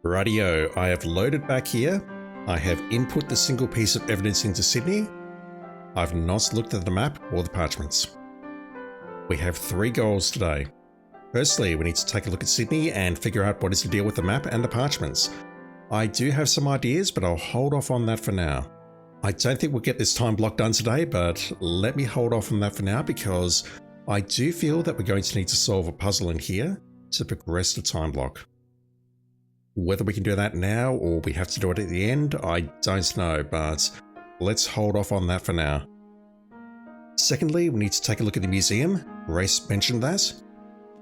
Rightio, I have loaded back here. I have input the single piece of evidence into Sydney. I've not looked at the map or the parchments. We have 3 goals today. Firstly, we need to take a look at Sydney and figure out what is the deal with the map and the parchments. I do have some ideas, but I'll hold off on that for now. I don't think we'll get this time block done today, but let me hold off on that for now because I do feel that we're going to need to solve a puzzle in here to progress the time block. Whether we can do that now or we have to do it at the end, I don't know, but let's hold off on that for now. Secondly, we need to take a look at the museum. Grace mentioned that.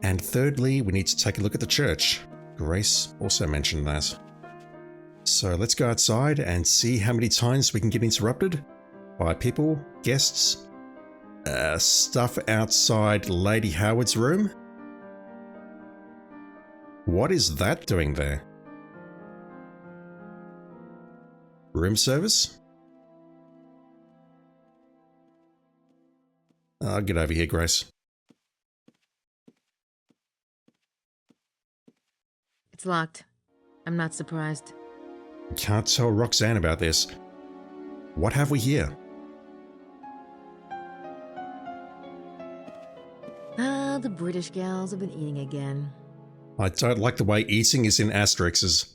And thirdly, we need to take a look at the church. Grace also mentioned that. So let's go outside and see how many times we can get interrupted by people, guests, stuff outside Lady Howard's room. What is that doing there? Room service? Get over here, Grace. It's locked. I'm not surprised. Can't tell Roxanne about this. What have we here? Ah, the British gals have been eating again. I don't like the way eating is in asterisks.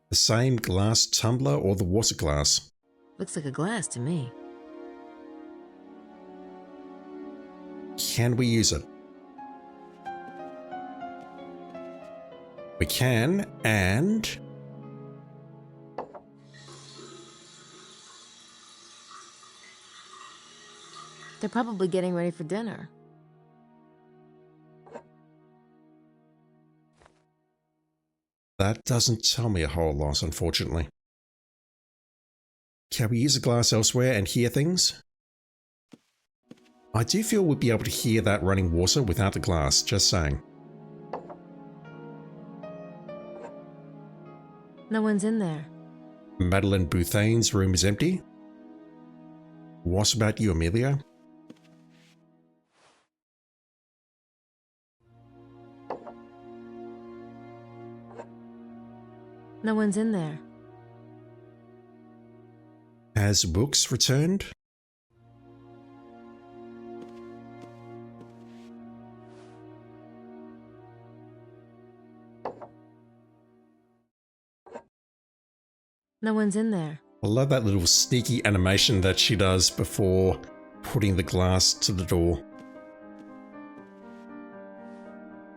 The same glass tumbler or the water glass? Looks like a glass to me. Can we use it? We can, and... They're probably getting ready for dinner. That doesn't tell me a whole lot, unfortunately. Can we use a glass elsewhere and hear things? I do feel we'd be able to hear that running water without the glass, just saying. No one's in there. Madeleine Bouthane's room is empty. What about you, Amelia? No one's in there. Has Books returned? No one's in there. I love that little sneaky animation that she does before putting the glass to the door.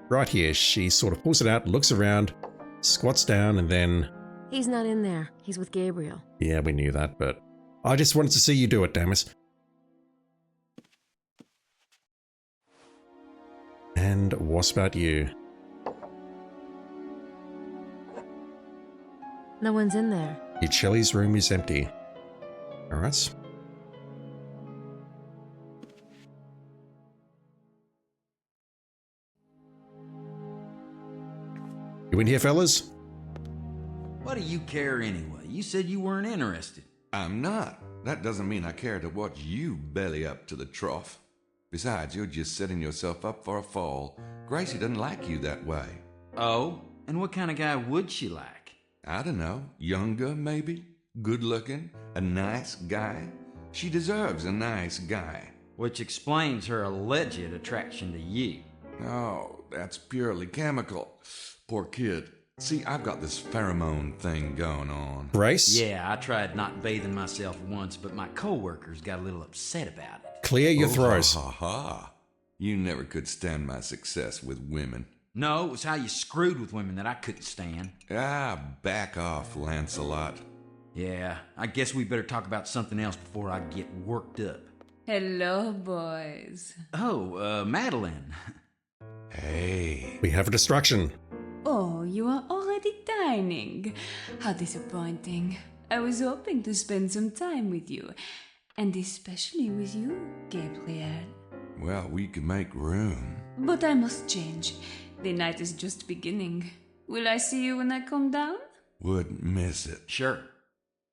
Right here, she sort of pulls it out, looks around, squats down, and then... He's not in there. He's with Gabriel. Yeah, we knew that, but I just wanted to see you do it, damn it. And what about you? No one's in there. Uccelli's room is empty. Alright. You in here, fellas? What do you care anyway? You said you weren't interested. I'm not. That doesn't mean I care to watch you belly up to the trough. Besides, you're just setting yourself up for a fall. Gracie doesn't like you that way. Oh? And what kind of guy would she like? I don't know. Younger, maybe? Good-looking? A nice guy? She deserves a nice guy. Which explains her alleged attraction to you. Oh, that's purely chemical. Poor kid. See, I've got this pheromone thing going on. Grace? Yeah, I tried not bathing myself once, but my coworkers got a little upset about it. Clear your throat. Ha ha ha. You never could stand my success with women. No, it was how you screwed with women that I couldn't stand. Ah, back off, Lancelot. Yeah, I guess we better talk about something else before I get worked up. Hello, boys. Oh, Madeleine. Hey. We have a distraction. Oh, you are already dining. How disappointing. I was hoping to spend some time with you. And especially with you, Gabriel. Well, we can make room. But I must change. The night is just beginning. Will I see you when I come down? Wouldn't miss it. Sure.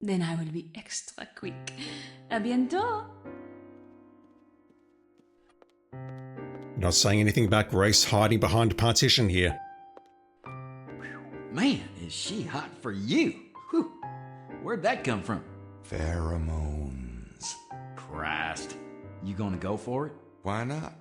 Then I will be extra quick. A bientôt. Not saying anything about Grace hiding behind a partition here. Man, is she hot for you. Whew. Where'd that come from? Pheromones. Christ. You gonna go for it? Why not?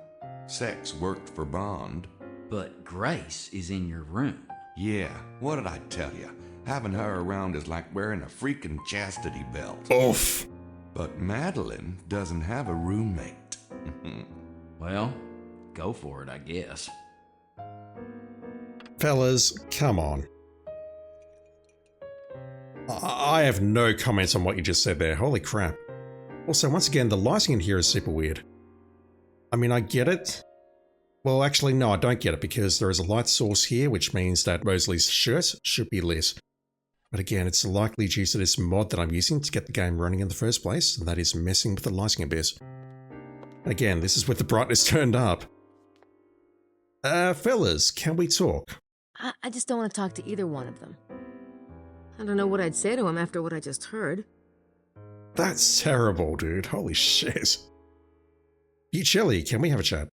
Sex worked for Bond. But Grace is in your room. Yeah, what did I tell you? Having her around is like wearing a freaking chastity belt. Oof. But Madeline doesn't have a roommate. Well, go for it, I guess. Fellas, come on. I have no comments on what you just said there. Holy crap. Also, once again, the lighting in here is super weird. I mean, I get it. Well, actually, no, I don't get it because there is a light source here, which means that Mosley's shirt should be lit. But again, it's likely due to this mod that I'm using to get the game running in the first place, and that is messing with the lighting a bit. Again, this is with the brightness turned up. Fellas, can we talk? I just don't want to talk to either one of them. I don't know what I'd say to him after what I just heard. That's terrible, dude. Holy shit. Chili, can we have a chat?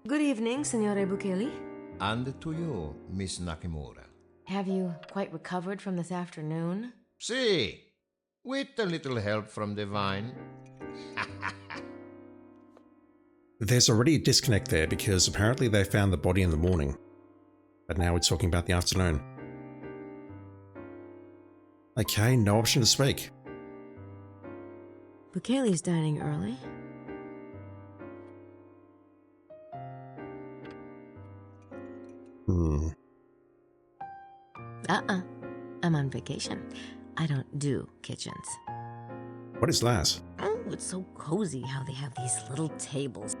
Good evening, Signore Bukeli. And to you, Miss Nakimura. Have you quite recovered from this afternoon? See, with a little help from the vine. There's already a disconnect there because apparently they found the body in the morning. But now we're talking about the afternoon. Okay, no option to speak. Bukeli's dining early. I'm on vacation. I don't do kitchens. What is that? Oh, it's so cozy how they have these little tables.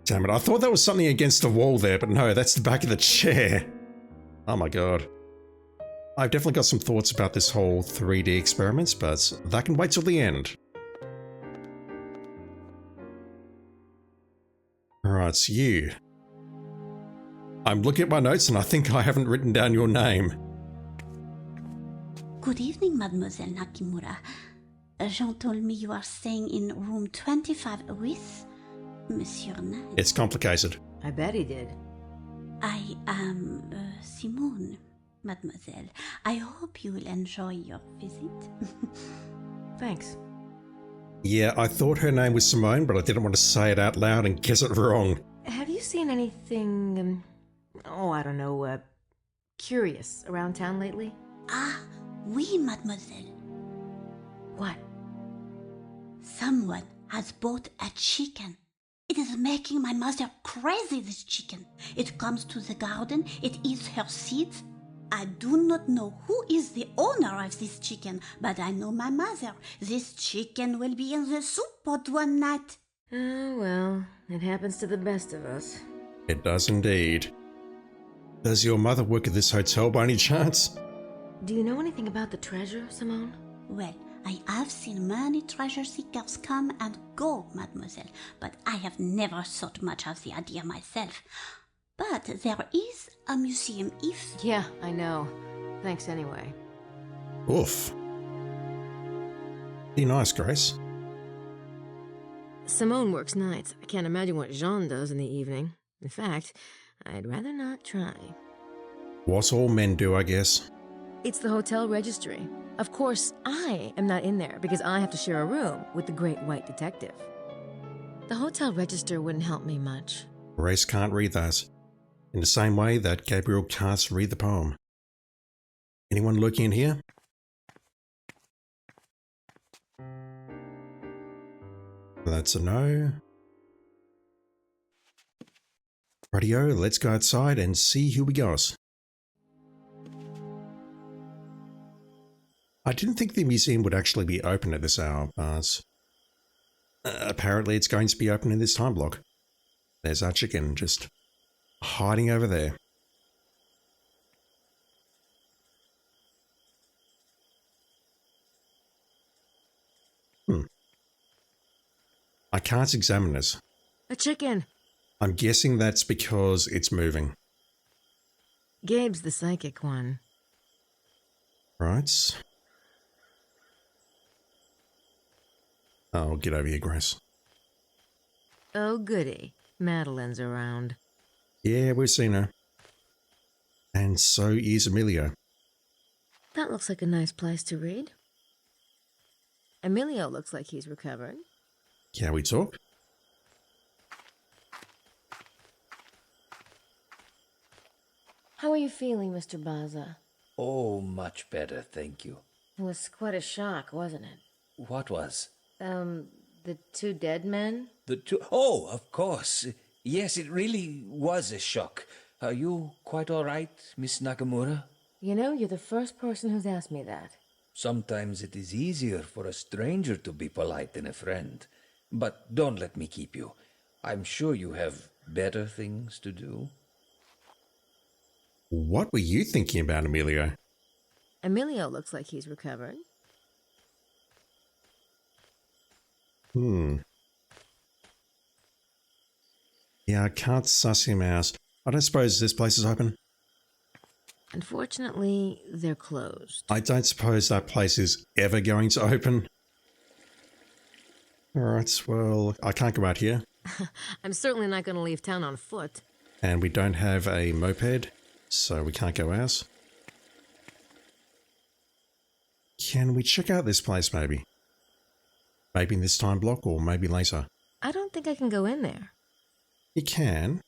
Damn it, I thought that was something against the wall there, but no, that's the back of the chair. Oh my god. I've definitely got some thoughts about this whole 3D experiments, but that can wait till the end. Alright, you. I'm looking at my notes and I think I haven't written down your name. Good evening, Mademoiselle Nakimura. Jean told me you are staying in room 25 with Monsieur Knight. It's complicated. I bet he did. I am Simone, Mademoiselle. I hope you will enjoy your visit. Thanks. Yeah, I thought her name was Simone, but I didn't want to say it out loud and guess it wrong. Have you seen anything, I don't know, curious around town lately? Ah, oui, Mademoiselle. What? Someone has bought a chicken. It is making my mother crazy, this chicken. It comes to the garden, it eats her seeds. I do not know who is the owner of this chicken, but I know my mother. This chicken will be in the soup pot one night. Oh, well, it happens to the best of us. It does indeed. Does your mother work at this hotel by any chance? Do you know anything about the treasure, Simone? Well, I have seen many treasure seekers come and go, Mademoiselle, but I have never thought much of the idea myself. But there is a museum if... Yeah, I know. Thanks anyway. Oof. Be nice, Grace. Simone works nights. I can't imagine what Jean does in the evening. In fact, I'd rather not try. What all men do, I guess. It's the hotel registry. Of course, I am not in there because I have to share a room with the great white detective. The hotel register wouldn't help me much. Grace can't read that. In the same way that Gabriel can't read the poem. Anyone looking in here? That's a no. Rightio, let's go outside and see who we got. I didn't think the museum would actually be open at this hour, but apparently it's going to be open in this time block. There's our chicken just hiding over there. I can't examine it. A chicken! I'm guessing that's because it's moving. Gabe's the psychic one. Right. Oh, get over here, Grace. Oh, goody. Madeline's around. Yeah, we've seen her. And so is Emilio. That looks like a nice place to read. Emilio looks like he's recovered. Can we talk? How are you feeling, Mr. Baza? Oh, much better, thank you. It was quite a shock, wasn't it? What was? The two dead men? The two... Oh, of course. Yes, it really was a shock. Are you quite all right, Miss Nakamura? You know, you're the first person who's asked me that. Sometimes it is easier for a stranger to be polite than a friend. But don't let me keep you. I'm sure you have better things to do. What were you thinking about, Emilio? Emilio looks like he's recovered. Yeah, I can't suss him out. I don't suppose this place is open? Unfortunately, they're closed. I don't suppose that place is ever going to open. Alright, well, I can't go out here. I'm certainly not going to leave town on foot. And we don't have a moped, so we can't go out. Can we check out this place, maybe? Maybe in this time block, or maybe later. I don't think I can go in there. You can.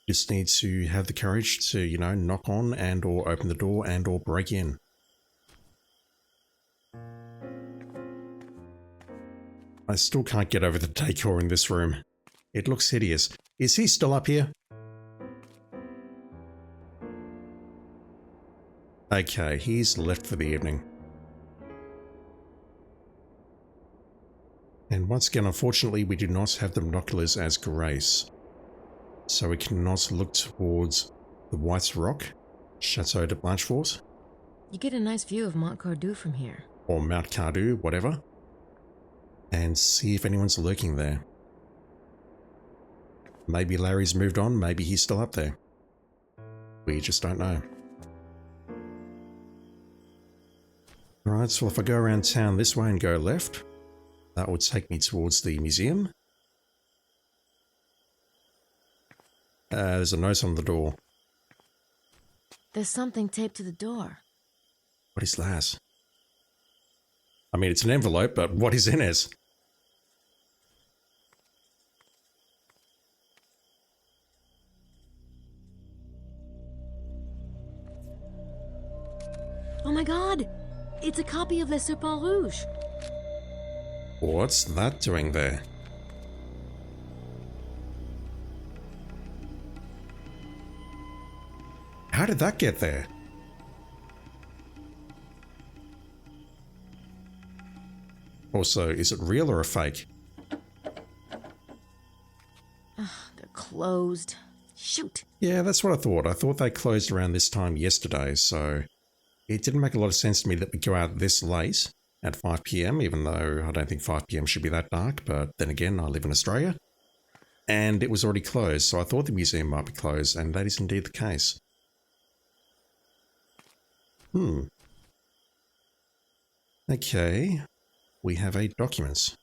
Just need to have the courage to, knock on and or open the door and or break in. I still can't get over the decor in this room. It looks hideous. Is he still up here? Okay, he's left for the evening. And once again, unfortunately, we do not have the binoculars as Grace. So we cannot look towards the White Rock, Chateau de Blanchefort. You get a nice view of Mont Cardew from here. Or Mount Cardew, whatever. And see if anyone's lurking there. Maybe Larry's moved on, maybe he's still up there. We just don't know. Alright, so if I go around town this way and go left, that would take me towards the museum. There's a note on the door. There's something taped to the door. What is that? I mean, it's an envelope, but what is in it? Oh my god! It's a copy of Le Serpent Rouge! What's that doing there? How did that get there? Also, is it real or a fake? They're closed. Shoot! Yeah, that's what I thought. I thought they closed around this time yesterday, so it didn't make a lot of sense to me that we go out this late at 5 PM, even though I don't think 5 PM should be that dark, but then again, I live in Australia. And it was already closed, so I thought the museum might be closed, and that is indeed the case. Okay, we have a document.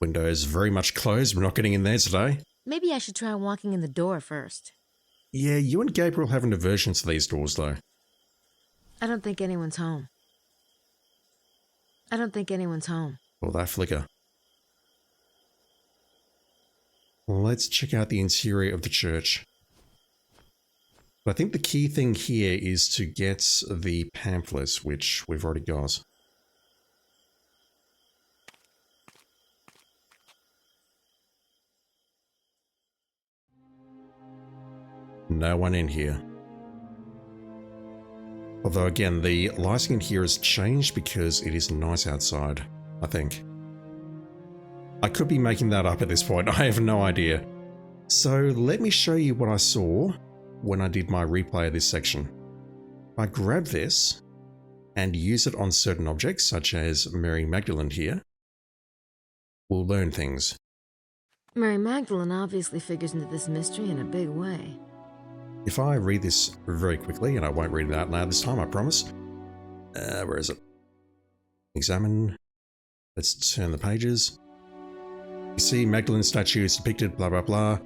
Window is very much closed, we're not getting in there today. Maybe I should try walking in the door first. Yeah, you and Gabriel have an aversion to these doors, though. I don't think anyone's home. Or that flicker. Let's check out the interior of the church. But I think the key thing here is to get the pamphlets, which we've already got. No one in here. Although again, the lighting in here has changed because it is night outside, I think. I could be making that up at this point, I have no idea. So let me show you what I saw when I did my replay of this section. I grab this and use it on certain objects, such as Mary Magdalene here. We'll learn things. Mary Magdalene obviously figures into this mystery in a big way. If I read this very quickly, and I won't read it out loud this time, I promise. Where is it? Examine Let's turn the pages. You see Magdalene statues depicted, blah, blah, blah.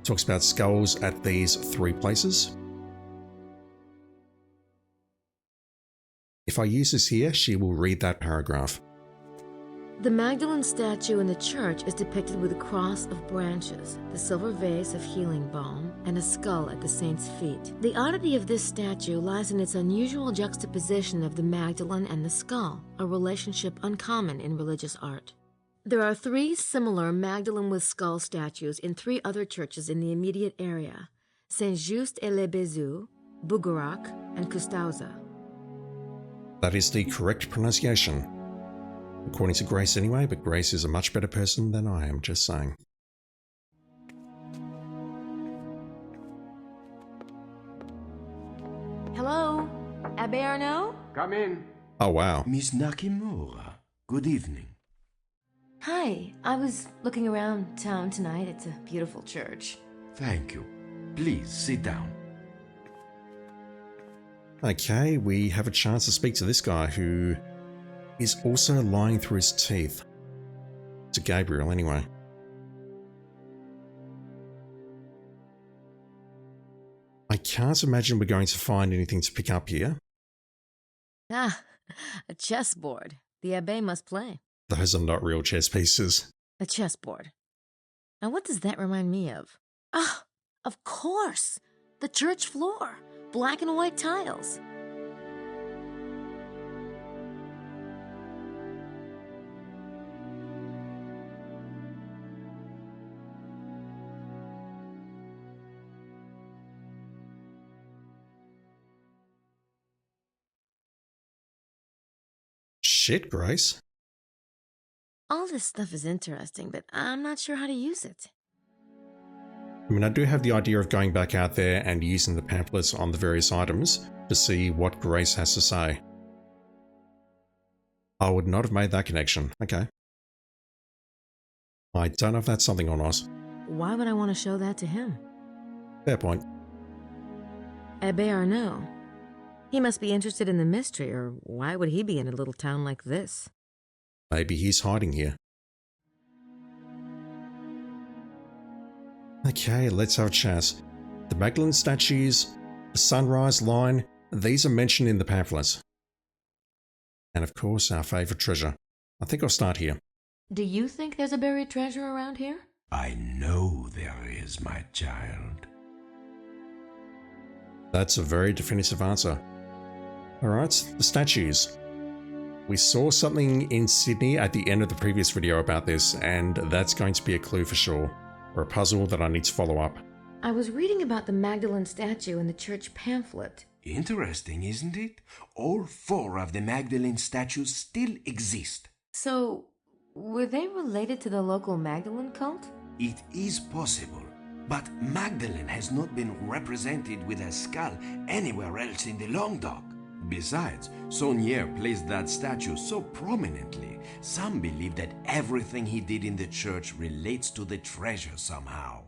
Talks about skulls at these 3 places. If I use this here, she will read that paragraph. The Magdalene statue in the church is depicted with a cross of branches, the silver vase of healing balm, and a skull at the saint's feet. The oddity of this statue lies in its unusual juxtaposition of the Magdalene and the skull, a relationship uncommon in religious art. There are 3 similar Magdalene with skull statues in 3 other churches in the immediate area: Saint-Just-et-les-Bézoux, Bougarac, and Custauza. That is the correct pronunciation. According to Grace anyway, but Grace is a much better person than I am, just saying. Hello? Abbe Arnaud? Come in. Oh, wow. Miss Nakimura, good evening. Hi, I was looking around town tonight. It's a beautiful church. Thank you. Please sit down. Okay, we have a chance to speak to this guy who is also lying through his teeth. To Gabriel, anyway. I can't imagine we're going to find anything to pick up here. Ah, a chessboard. The Abbe must play. Those are not real chess pieces. A chessboard. Now what does that remind me of? Ah, of course! The church floor. Black and white tiles. Shit, Grace. All this stuff is interesting, but I'm not sure how to use it. I mean, I do have the idea of going back out there and using the pamphlets on the various items to see what Grace has to say. I would not have made that connection. Okay. I don't know if that's something or not. Why would I want to show that to him? Fair point. Abbe Arnaud. He must be interested in the mystery, or why would he be in a little town like this? Maybe he's hiding here. Okay, let's have a chat. The Magdalene statues, the sunrise line, these are mentioned in the pamphlets. And of course, our favourite treasure. I think I'll start here. Do you think there's a buried treasure around here? I know there is, my child. That's a very definitive answer. Alright, the statues. We saw something in Sydney at the end of the previous video about this, and that's going to be a clue for sure, or a puzzle that I need to follow up. I was reading about the Magdalene statue in the church pamphlet. Interesting, isn't it? All 4 of the Magdalene statues still exist. So, were they related to the local Magdalene cult? It is possible, but Magdalene has not been represented with a skull anywhere else in the Languedoc. Besides, Saunier placed that statue so prominently, some believe that everything he did in the church relates to the treasure somehow.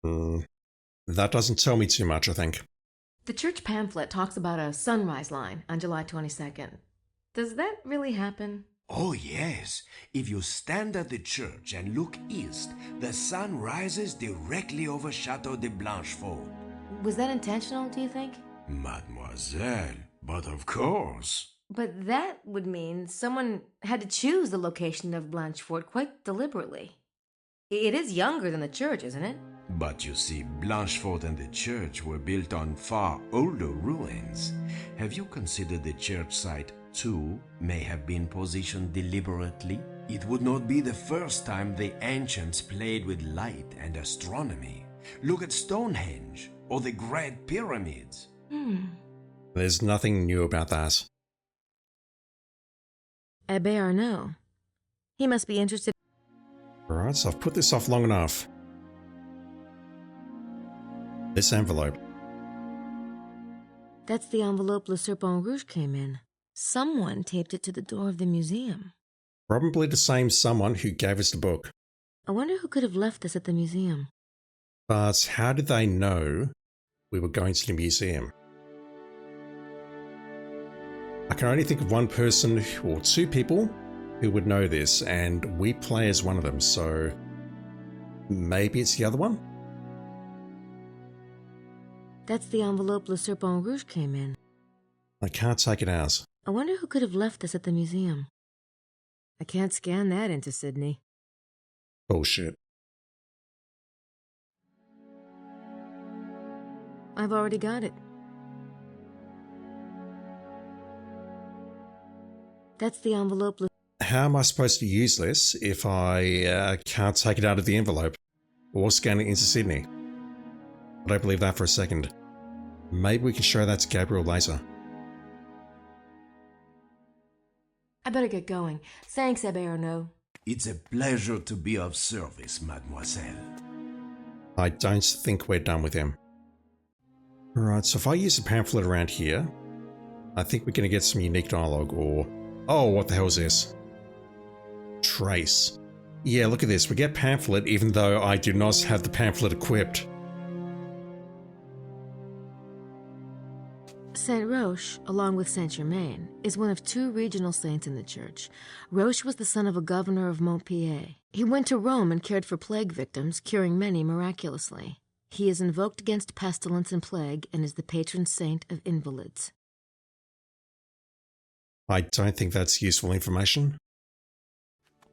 That doesn't tell me too much, I think. The church pamphlet talks about a sunrise line on July 22nd. Does that really happen? Oh yes, if you stand at the church and look east, the sun rises directly over Chateau de Blanchefort. Was that intentional, do you think? Mademoiselle, but of course. But that would mean someone had to choose the location of Blanchefort quite deliberately. It is younger than the church, isn't it? But you see, Blanchefort and the church were built on far older ruins. Have you considered the church site too may have been positioned deliberately? It would not be the first time the ancients played with light and astronomy. Look at Stonehenge or the Great Pyramids. There's nothing new about that. Abbe Arnaud. He must be interested. Alright, so I've put this off long enough. This envelope. That's the envelope Le Serpent Rouge came in. Someone taped it to the door of the museum. Probably the same someone who gave us the book. I wonder who could have left this at the museum. But how did they know we were going to the museum? I can only think of one person or two people who would know this, and we play as one of them, so maybe it's the other one? That's the envelope Le Serpent Rouge came in. I can't take it out. I wonder who could have left this at the museum. I can't scan that into Sydney. Bullshit. I've already got it. That's the envelope. How am I supposed to use this if I can't take it out of the envelope or scan it into Sydney? I don't believe that for a second. Maybe we can show that to Gabriel later. I better get going. Thanks, Abbe Arnaud. It's a pleasure to be of service, mademoiselle. I don't think we're done with him. Right, so if I use the pamphlet around here, I think we're going to get some unique dialogue or... Oh, what the hell is this? Trace. Yeah, look at this. We get pamphlet even though I do not have the pamphlet equipped. Saint Roche, along with Saint Germain, is one of two regional saints in the church. Roche was the son of a governor of Montpellier. He went to Rome and cared for plague victims, curing many miraculously. He is invoked against pestilence and plague and is the patron saint of invalids. I don't think that's useful information.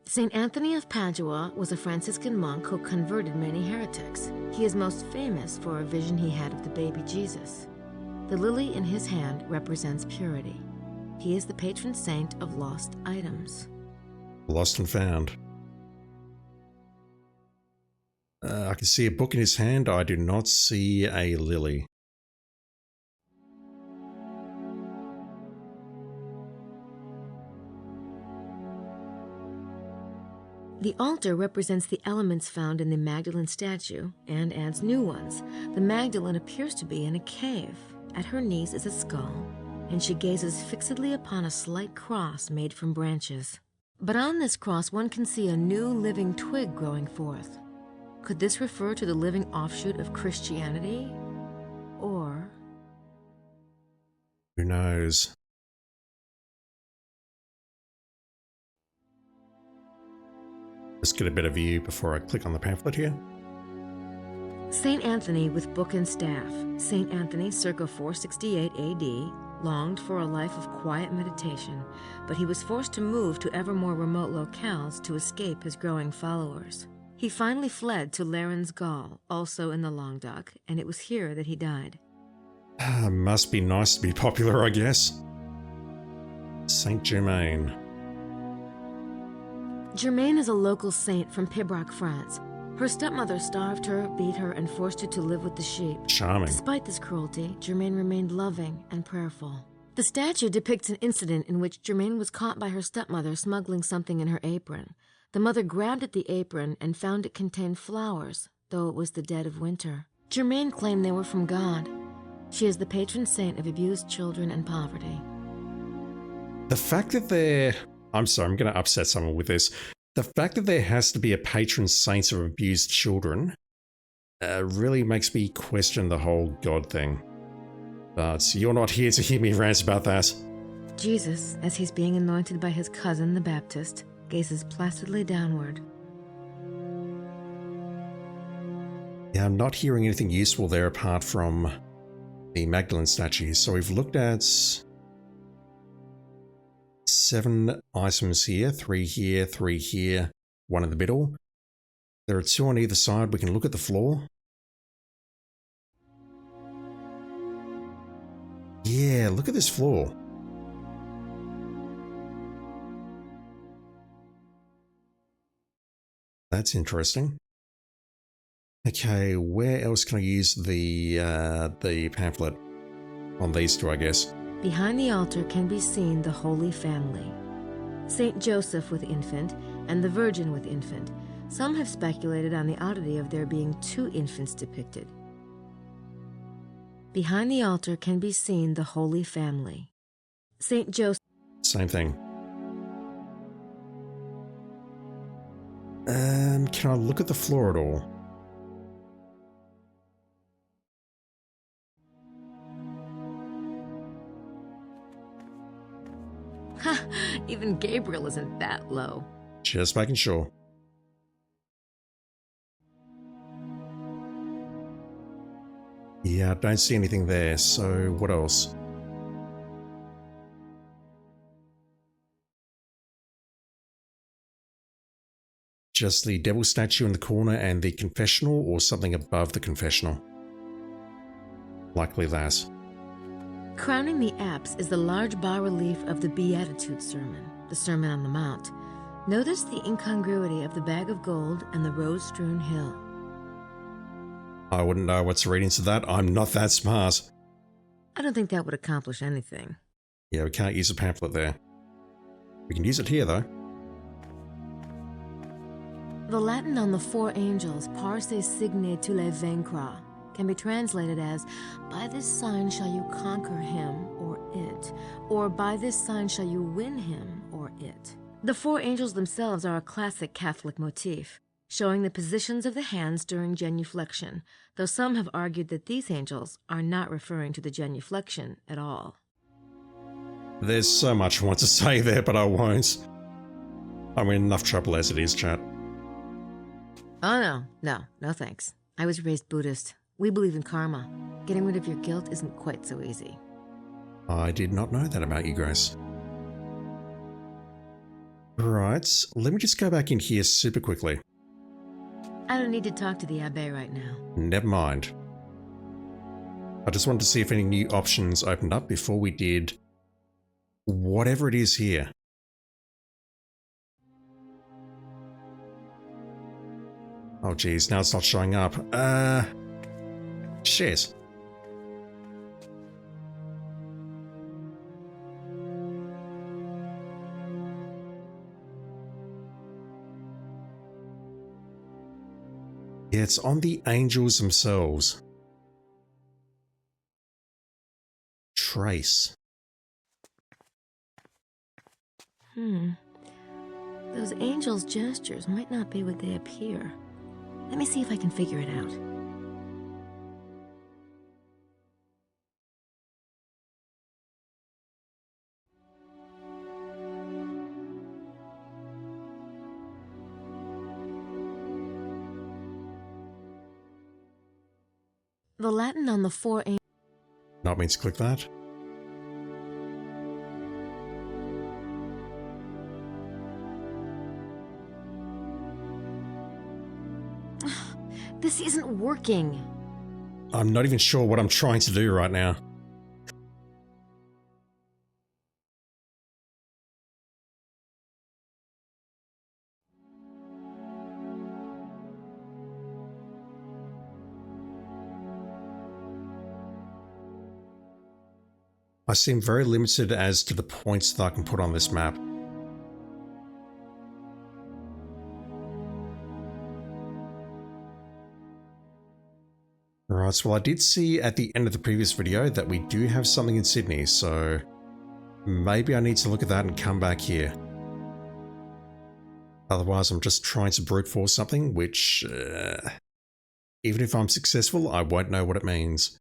Saint Anthony of Padua was a Franciscan monk who converted many heretics. He is most famous for a vision he had of the baby Jesus. The lily in his hand represents purity. He is the patron saint of lost items. Lost and found. I can see a book in his hand. I do not see a lily. The altar represents the elements found in the Magdalene statue and adds new ones. The Magdalene appears to be in a cave. At her knees is a skull, and she gazes fixedly upon a slight cross made from branches. But on this cross one can see a new living twig growing forth. Could this refer to the living offshoot of Christianity? Or... Who knows? Let's get a better view before I click on the pamphlet here. Saint Anthony with book and staff. Saint Anthony, circa 468 AD, longed for a life of quiet meditation, but he was forced to move to ever more remote locales to escape his growing followers. He finally fled to Larens Gaul, also in the Languedoc, and it was here that he died. Must be nice to be popular, I guess. Saint Germain. Germaine is a local saint from Pibrac, France. Her stepmother starved her, beat her, and forced her to live with the sheep. Charming. Despite this cruelty, Germaine remained loving and prayerful. The statue depicts an incident in which Germaine was caught by her stepmother smuggling something in her apron. The mother grabbed at the apron and found it contained flowers, though it was the dead of winter. Germaine claimed they were from God. She is the patron saint of abused children and poverty. The fact that they're... I'm sorry, I'm going to upset someone with this. The fact that there has to be a patron saint of abused children really makes me question the whole God thing. But you're not here to hear me rant about that. Jesus, as he's being anointed by his cousin the Baptist, gazes placidly downward. Yeah, I'm not hearing anything useful there apart from the Magdalene statue. So we've looked at 7 items here, 3 here, 3 here, 1 in the middle. There are 2 on either side. We can look at the floor. Yeah, look at this floor. That's interesting. Okay, where else can I use the pamphlet? On these 2, I guess. Behind the altar can be seen the Holy Family. Saint Joseph with infant and the Virgin with infant. Some have speculated on the oddity of there being 2 infants depicted. Behind the altar can be seen the Holy Family. Saint Joseph... Same thing. Can I look at the floor at all? Ha! Even Gabriel isn't that low. Just making sure. Yeah, I don't see anything there, so what else? Just the devil statue in the corner and the confessional, or something above the confessional? Likely that. Crowning the apse is the large bas-relief of the Beatitude Sermon, the Sermon on the Mount. Notice the incongruity of the bag of gold and the rose-strewn hill. I wouldn't know what to read into that. I'm not that smart. I don't think that would accomplish anything. Yeah, we can't use a pamphlet there. We can use it here, though. The Latin on the four angels, Par se signe tu le vaincras, can be translated as, by this sign shall you conquer him or it, or by this sign shall you win him or it. The four angels themselves are a classic Catholic motif, showing the positions of the hands during genuflection, though some have argued that these angels are not referring to the genuflection at all. There's so much I want to say there, but I won't. I'm in enough trouble as it is, chat. Oh no thanks. I was raised Buddhist. We believe in karma. Getting rid of your guilt isn't quite so easy. I did not know that about you, Grace. Right, let me just go back in here super quickly. I don't need to talk to the Abbé right now. Never mind. I just wanted to see if any new options opened up before we did whatever it is here. Oh geez, now it's not showing up. Shit. Yeah, it's on the angels themselves. Trace. Those angels' gestures might not be what they appear. Let me see if I can figure it out. The Latin on the four angels. Not mean to click that. This isn't working. I'm not even sure what I'm trying to do right now. I seem very limited as to the points that I can put on this map. Right, well I did see at the end of the previous video that we do have something in Sydney, so maybe I need to look at that and come back here. Otherwise I'm just trying to brute force something, which, even if I'm successful, I won't know what it means.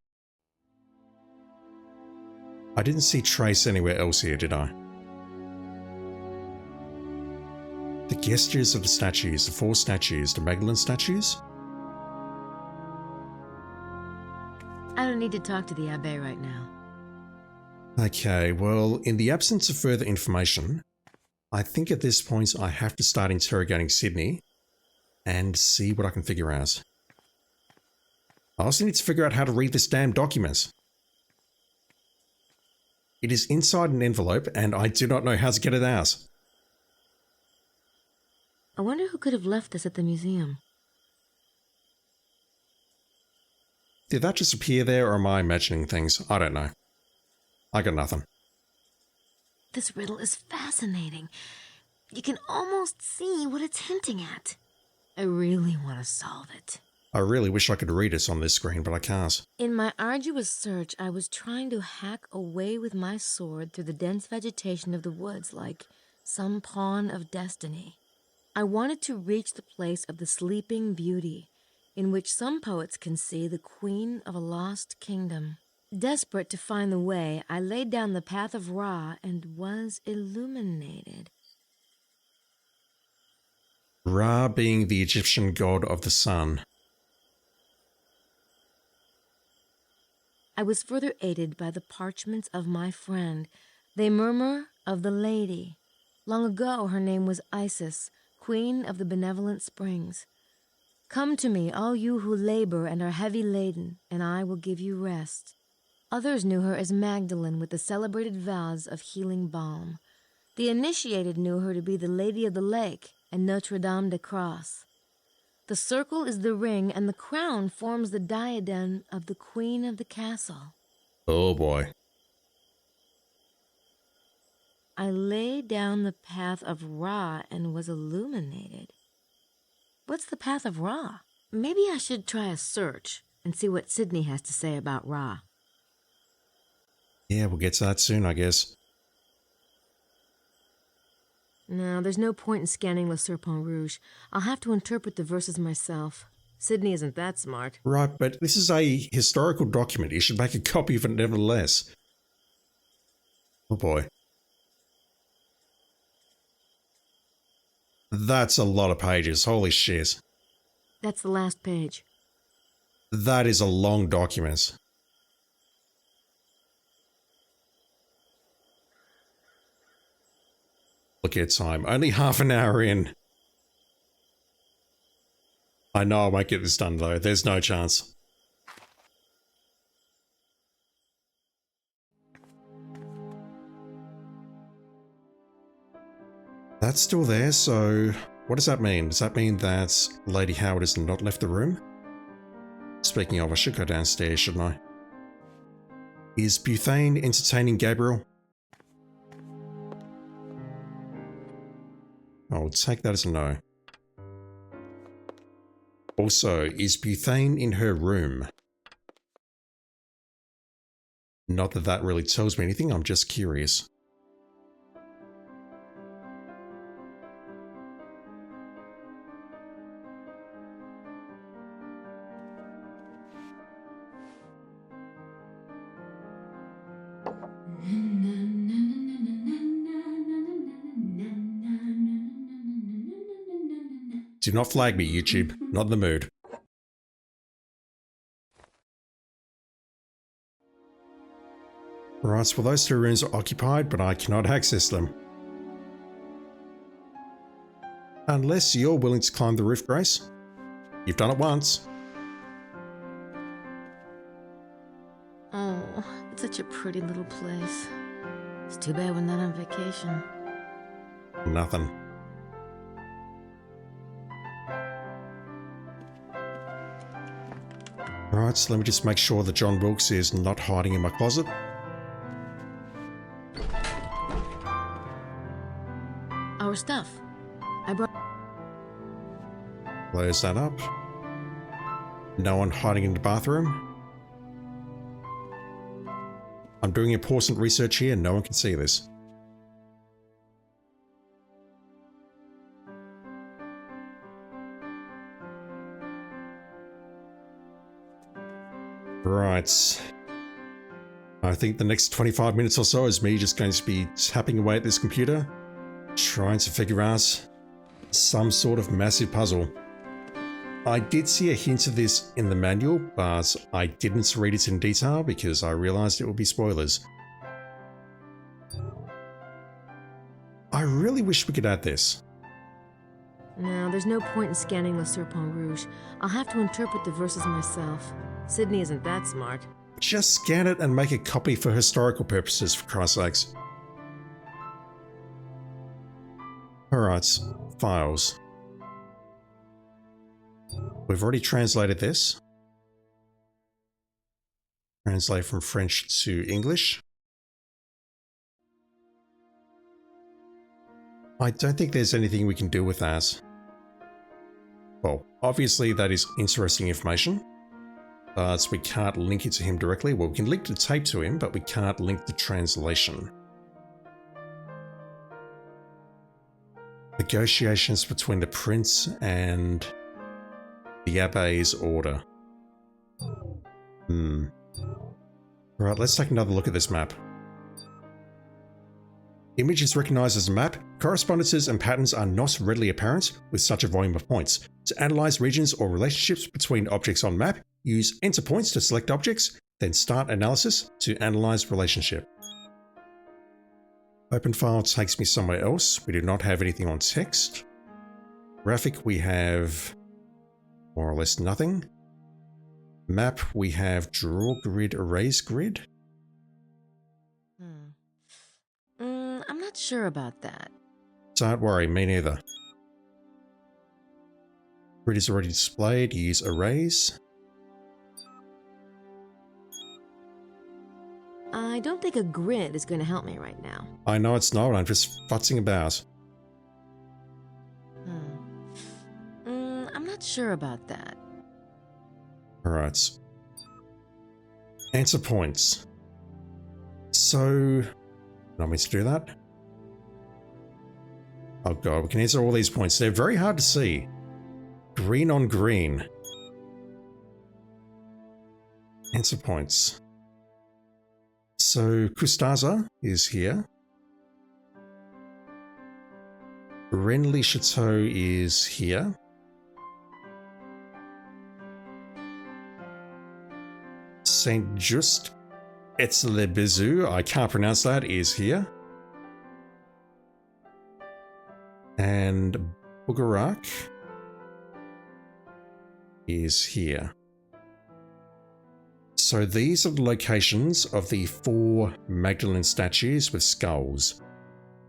I didn't see Trace anywhere else here, did I? The gestures of the statues, the four statues, the Magdalene statues? I don't need to talk to the Abbé right now. Okay, well, in the absence of further information, I think at this point I have to start interrogating Sydney and see what I can figure out. I also need to figure out how to read this damn document. It is inside an envelope and I do not know how to get it out. I wonder who could have left this at the museum. Did that just appear there or am I imagining things? I don't know. I got nothing. This riddle is fascinating. You can almost see what it's hinting at. I really want to solve it. I really wish I could read it on this screen, but I can't. In my arduous search, I was trying to hack a way with my sword through the dense vegetation of the woods like some pawn of destiny. I wanted to reach the place of the sleeping beauty, in which some poets can see the queen of a lost kingdom. Desperate to find the way, I laid down the path of Ra and was illuminated. Ra being the Egyptian god of the sun. I was further aided by the parchments of my friend. They murmur of the lady. Long ago her name was Isis, queen of the benevolent springs. Come to me, all you who labor and are heavy laden, and I will give you rest. Others knew her as Magdalene with the celebrated vows of healing balm. The initiated knew her to be the Lady of the Lake and Notre Dame de Cross. The circle is the ring, and the crown forms the diadem of the queen of the castle. Oh boy. I lay down the path of Ra and was illuminated. What's the path of Ra? Maybe I should try a search and see what Sydney has to say about Ra. Yeah, we'll get to that soon, I guess. No, there's no point in scanning Le Serpent Rouge. I'll have to interpret the verses myself. Sydney isn't that smart. Right, but this is a historical document. You should make a copy of it nevertheless. Oh boy. That's a lot of pages. Holy shit. That's the last page. That is a long document. Look at time. Only half an hour in. I know I won't get this done though. There's no chance. That's still there, so what does that mean? Does that mean that Lady Howard has not left the room? Speaking of, I should go downstairs, shouldn't I? Is Butane entertaining Gabriel? I'll take that as a no. Also, is Butane in her room? Not that that really tells me anything, I'm just curious. Do not flag me, YouTube. Not in the mood. Right, well those two rooms are occupied, but I cannot access them. Unless you're willing to climb the roof, Grace. You've done it once. Oh, it's such a pretty little place. It's too bad we're not on vacation. Nothing. Right, so let me just make sure that John Wilkes is not hiding in my closet. Our stuff. I brought... Close that up. No one hiding in the bathroom. I'm doing important research here, no one can see this. Right. I think the next 25 minutes or so is me just going to be tapping away at this computer, trying to figure out some sort of massive puzzle. I did see a hint of this in the manual, but I didn't read it in detail because I realized it would be spoilers. I really wish we could add this. No, there's no point in scanning Le Serpent Rouge. I'll have to interpret the verses myself. Sydney isn't that smart. Just scan it and make a copy for historical purposes, for Christ's sakes. Alright, files. We've already translated this. Translate from French to English. I don't think there's anything we can do with that. Well, obviously that is interesting information, but we can't link it to him directly. Well, we can link the tape to him, but we can't link the translation. Negotiations between the prince and the Abbe's order. Right, let's take another look at this map. Image is recognized as a map. Correspondences and patterns are not readily apparent with such a volume of points. To analyze regions or relationships between objects on map, use enter points to select objects, then start analysis to analyze relationship. Open file takes me somewhere else. We do not have anything on text. Graphic, we have more or less nothing. Map, we have draw grid, erase grid. I'm not sure about that. Don't worry, me neither. Grid is already displayed. Use erase. I don't think a grid is going to help me right now. I know it's not. I'm just futzing about. I'm not sure about that. Alright. Answer points. So, not meant to do that. Oh god, we can answer all these points. They're very hard to see. Green on green. Answer points. So, Custaza is here. Renly Chateau is here. Saint Just Etzlebezu, I can't pronounce that, is here. And Bugarak is here. So these are the locations of the 4 Magdalene statues with skulls.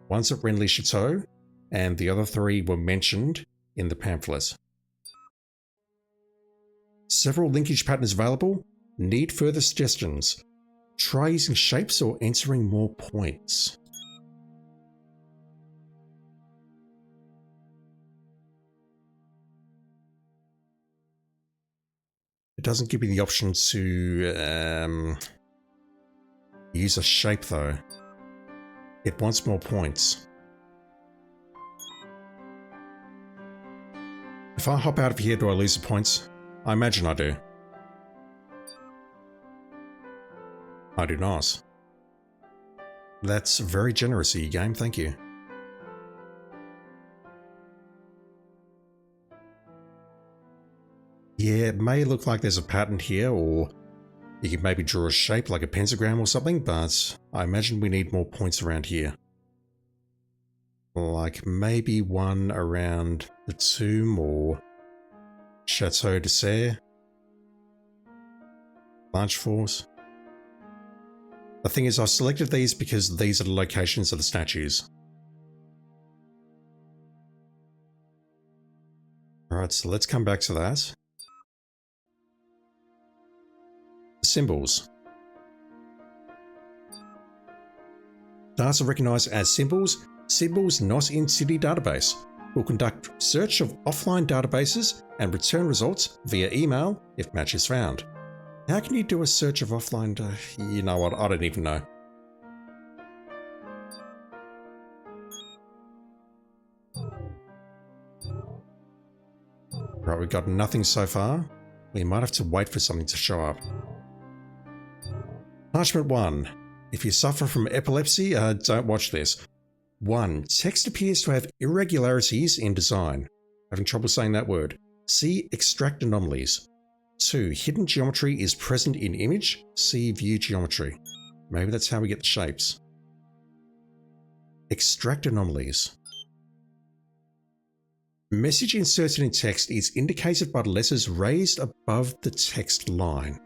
One's at Renly Chateau, and the other 3 were mentioned in the pamphlet. Several linkage patterns available. Need further suggestions. Try using shapes or entering more points. It doesn't give me the option to use a shape though. It wants more points. If I hop out of here, do I lose the points? I imagine I do. I do not. That's very generous of you, game. Thank you. Yeah, it may look like there's a pattern here, or you could maybe draw a shape like a pentagram or something, but I imagine we need more points around here. Like maybe one around the tomb or Chateau de Serre. Large force. The thing is, I've selected these because these are the locations of the statues. Alright, so let's come back to that. Symbols. Data recognized as symbols. Symbols not in City database. Will conduct search of offline databases and return results via email if match is found. How can you do a search of offline you know what, I don't even know. Right, we've got nothing so far. We might have to wait for something to show up. Parchment 1. If you suffer from epilepsy, don't watch this. 1. Text appears to have irregularities in design. Having trouble saying that word. See extract anomalies. 2. Hidden geometry is present in image. See view geometry. Maybe that's how we get the shapes. Extract anomalies. Message inserted in text is indicated by the letters raised above the text line.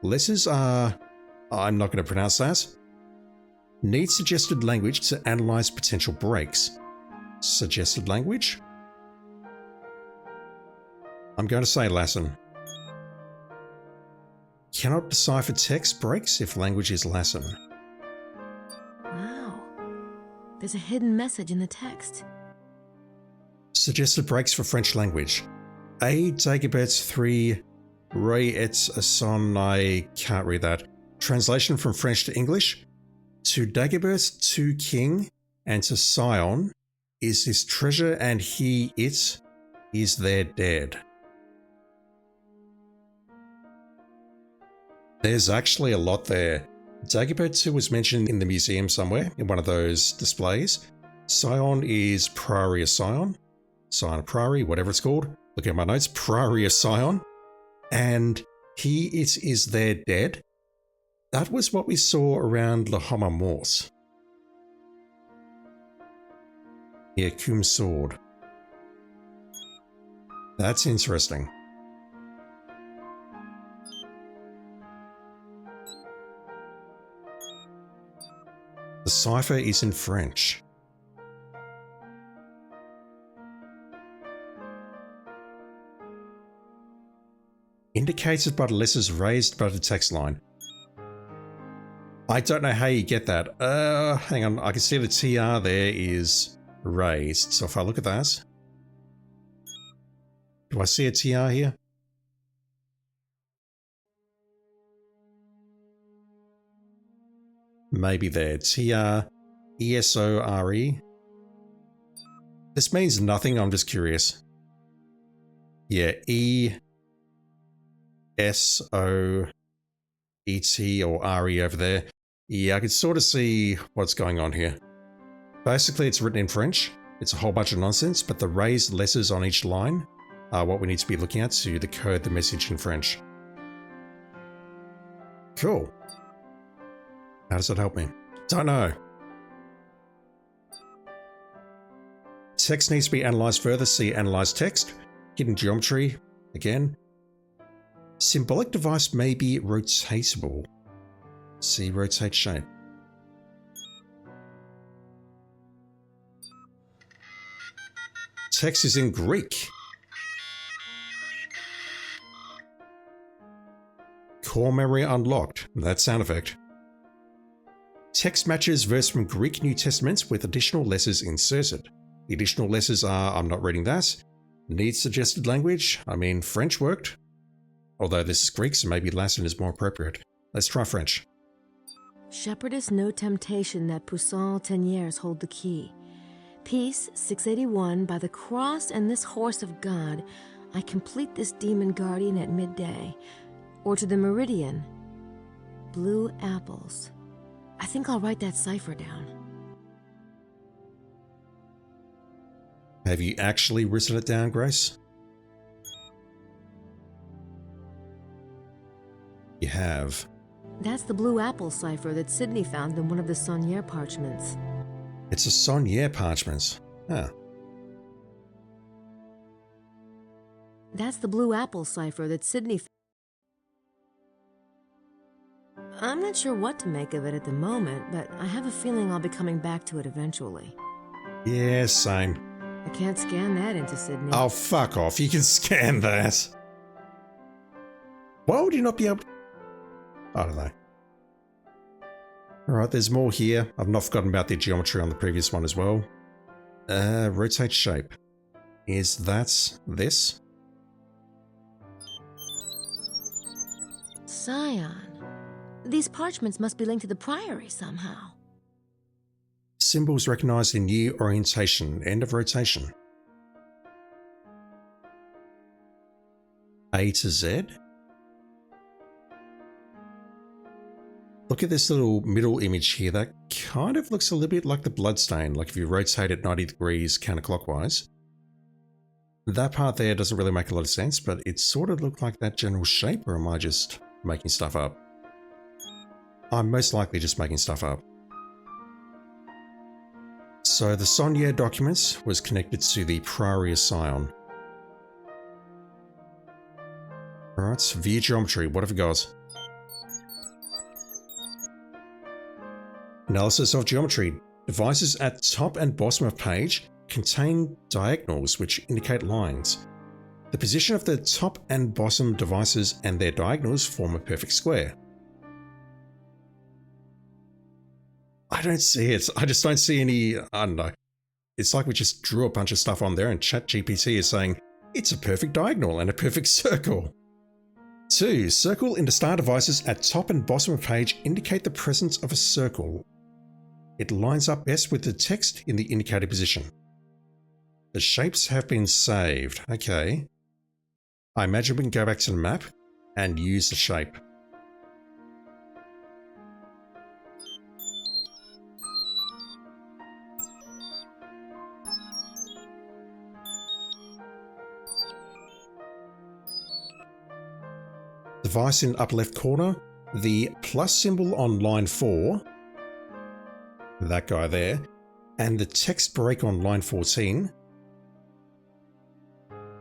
Letters are... I'm not going to pronounce that. Need suggested language to analyze potential breaks. Suggested language? I'm going to say Latin. Cannot decipher text breaks if language is Latin. Wow. There's a hidden message in the text. Suggested breaks for French language. A Dagobert 3 Roy et son. I can't read that. Translation from French to English. To Dagobert, to King, and to Sion is his treasure, and it is there dead. There's actually a lot there. Dagobah 2 was mentioned in the museum somewhere, in one of those displays. Scion is Priory of Scion. Scion of Priory, whatever it's called. Look at my notes, Priory of Scion. And here it is there dead. That was what we saw around Lahoma Morse. Yeah, Cum Sword. That's interesting. The cipher is in French. Indicated by the letters raised by the text line. I don't know how you get that. Hang on, I can see the TR there is raised. So if I look at that, do I see a TR here? Maybe there. TR ESORE. This means nothing, I'm just curious. Yeah, ESOET or RE over there. Yeah, I can sort of see what's going on here. Basically, it's written in French. It's a whole bunch of nonsense, but the raised letters on each line are what we need to be looking at to decode the message in French. Cool. How does that help me? Don't know. Text needs to be analysed further. See analyze text. Hidden geometry. Again. Symbolic device may be rotatable. See rotate shape. Text is in Greek. Core memory unlocked. That sound effect. Text matches verse from Greek New Testaments with additional letters inserted. The additional letters are, I'm not reading that. Needs suggested language. I mean, French worked. Although this is Greek, so maybe Latin is more appropriate. Let's try French. Shepherdess no temptation that puissant Teniers hold the key. Peace 681, by the cross and this horse of God, I complete this demon guardian at midday. Or to the meridian, blue apples. I think I'll write that cipher down. Have you actually written it down, Grace? You have. That's the blue apple cipher that Sydney found in one of the Saunier parchments. It's a Saunier parchment. Huh. That's the blue apple cipher that Sydney found. I'm not sure what to make of it at the moment, but I have a feeling I'll be coming back to it eventually. Yeah, same. I can't scan that into Sydney. Oh, fuck off. You can scan that. Why would you not be able to... I don't know. Alright, there's more here. I've not forgotten about the geometry on the previous one as well. Rotate shape. Is that this? Scion. These parchments must be linked to the Priory somehow. Symbols recognized in new orientation. End of rotation. A to Z? Look at this little middle image here. That kind of looks a little bit like the bloodstain, like if you rotate it 90 degrees counterclockwise. That part there doesn't really make a lot of sense, but it sort of looked like that general shape, or am I just making stuff up? I'm most likely just making stuff up. So the Saunier documents was connected to the Priory of Scion. Alright, view geometry, what have we got? Analysis of geometry. Devices at top and bottom of page contain diagonals which indicate lines. The position of the top and bottom devices and their diagonals form a perfect square. I don't see it. I just don't see any, I don't know. It's like we just drew a bunch of stuff on there and ChatGPT is saying, it's a perfect diagonal and a perfect circle. 2. Circle in the star devices at top and bottom of page indicate the presence of a circle. It lines up best with the text in the indicated position. The shapes have been saved. Okay. I imagine we can go back to the map and use the shape. device in the upper left corner, the plus symbol on line 4, that guy there, and the text break on line 14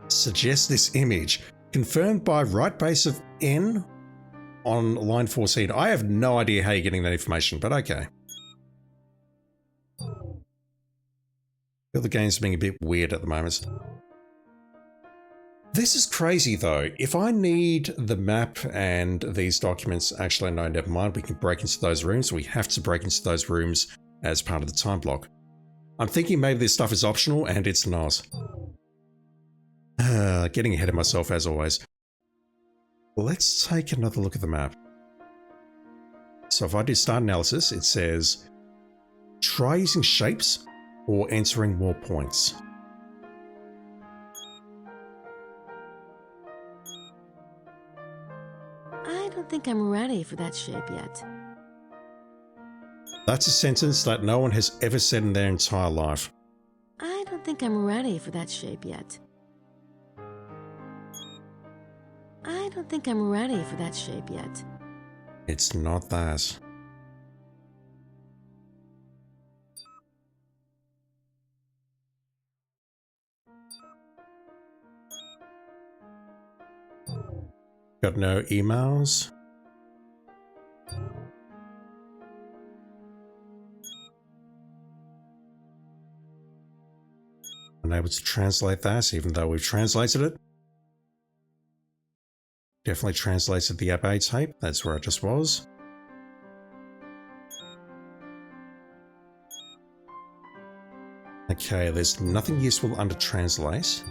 suggest this image, confirmed by right base of N on line 14. I have no idea how you're getting that information, but okay. I feel the game's being a bit weird at the moment. This is crazy though. If I need the map and these documents, actually no, never mind, we can break into those rooms. We have to break into those rooms as part of the time block. I'm thinking maybe this stuff is optional and it's not. Getting ahead of myself as always. Let's take another look at the map. So if I do start analysis, it says try using shapes or entering more points. I don't think I'm ready for that shape yet. That's a sentence that no one has ever said in their entire life. I don't think I'm ready for that shape yet. I don't think I'm ready for that shape yet. It's not that. Got no emails. Unable to translate that, even though we've translated it. Definitely translated the Abbey tape. That's where I just was. Okay, there's nothing useful under translate.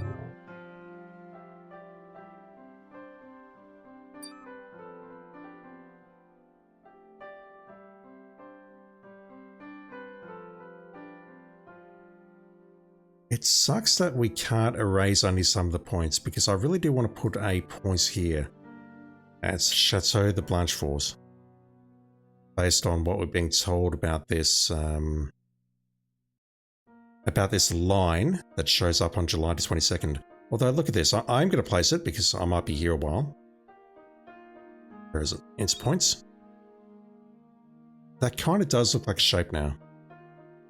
It sucks that we can't erase only some of the points, because I really do want to put a point here at Chateau de Blanchefort, based on what we're being told about this line that shows up on July the 22nd. Although look at this, I'm going to place it because I might be here a while. Where is it? Enter points. That kind of does look like a shape now.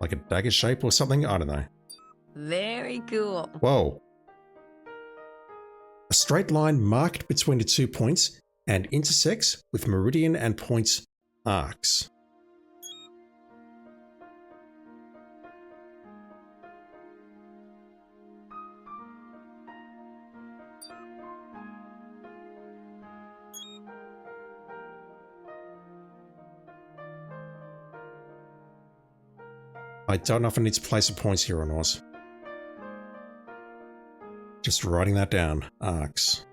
Like a dagger shape or something, I don't know. Very cool. Whoa. A straight line marked between the 2 points and intersects with meridian and point arcs. I don't know if I need to place a point here or not. Just writing that down. Arcs.